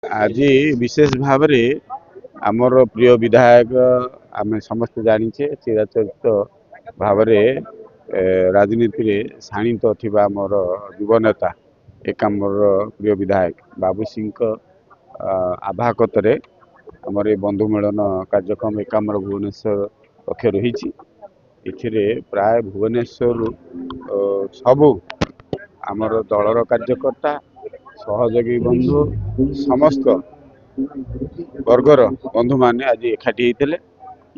आज विशेष भाव आमर प्रिय विधायक आम समस्त जाचे चिराचरित भाव राजनीति में शाणित आमर युव नेता एक आमर प्रिय विधायक बाबू सिंह आभाकत आमर ये बंधु मिलन कार्यक्रम एक आमर भुवनेश्वर पक्ष रही प्राय भुवनेश्वर सबू आमर दलर कार्यकर्ता सहयोगी बंधु समस्त वर्गर बंधु माने आज एकाठी होते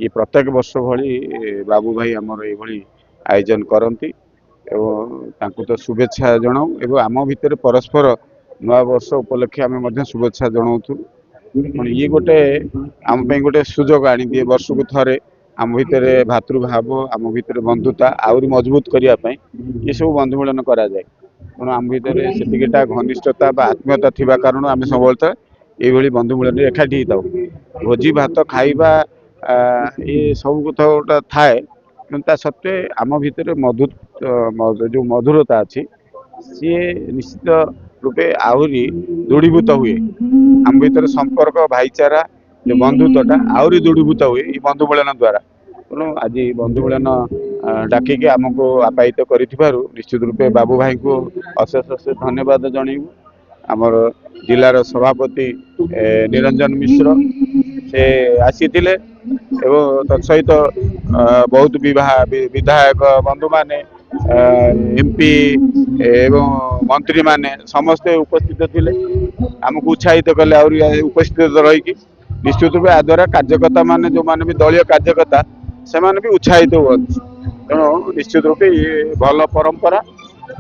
ये प्रत्येक वर्ष भली बाबू भाई आमर ये आयोजन करती तो शुभेच्छा जनाऊ एवं आम भितर परस्पर नवा वर्ष उपलक्षे आम शुभेच्छा जनाऊँ ये गोटे आम गोटे सुजोग आनी दिए वर्ष को थे आम भितर भातृभाव आम भितर बंधुता आहरी मजबूत करने ये सब बंधु मिलन करा जाए तेणु आम भितर से घनिष्ठता आत्मीयता थिबा कारण आम सब ये बंधु मिलन एकाठी होता भोजी भात खाइबा ये सब कथा गोटा थाए कि सत्वे आम भितर जो मधुरता अच्छी सी निश्चित रूपे आहरी दृढ़ीभूत हुए आम भितर संपर्क भाईचारा जो बंधुत्वटा आहरी दृढ़ीभूत हुए ये बंधु मिलन द्वारा तेणु आज बंधु मिलन डाकिक आमको आपायित करूँ निश्चित रूपे बाबू भाई को अशेष अशेष धन्यवाद जनइबू आमर जिलार सभापति निरंजन मिश्र से आसी तत्सहित बहुत विधायक बंधु माने एमपी एवं मंत्री माने समस्ते उपस्थित थिले आमको उत्साहित कले आहरी उपस्थित रही निश्चित रूपे द्वारा कार्यकर्ता माने जो माने भी दलीय कार्यकर्ता से माने भी उत्साहित हुआ तेणु निश्चित रूपे ये भल परंपरा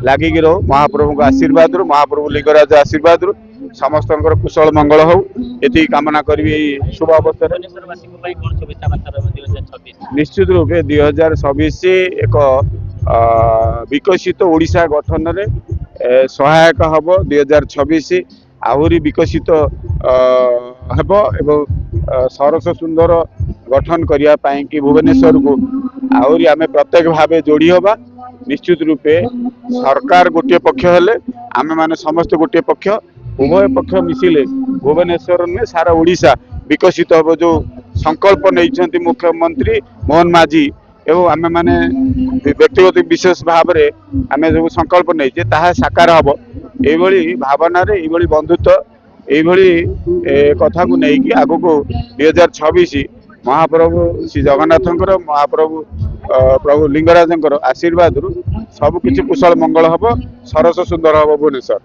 लागिक रो महाप्रभु को आशीर्वाद रू महाप्रभु लिंगराज आशीर्वाद रू समस्त कुशल मंगल हो ये कामना करी शुभ अवसर निश्चित रूपे 2026 एक विकसित ओडिशा गठन में सहायक हम 2026 आहरी विकसित हेब एवं सरस सुंदर गठन करने कि भुवनेश्वर को आहरी आम प्रत्येक भाव जोड़ी हवा निश्चित रूपे सरकार गोटे पक्ष हेले आमे माने समस्त गोटे पक्ष उभय पक्ष मिसिले भुवनेश्वर में सारा ओडिशा विकसित हम जो संकल्प नहीं मुख्यमंत्री मोहन माझी एवं आमे माने व्यक्तिगत विशेष भाव में आमे जो संकल्प नहीं साकार हम ये भावना ये बंधुत्व ये कथा को लेकिन आग को 2026 महाप्रभु श्री जगन्नाथ महाप्रभु प्रभु लिंगराज आशीर्वाद सब किसी कुशल मंगल हम सरस सुंदर हम भुवनेश्वर।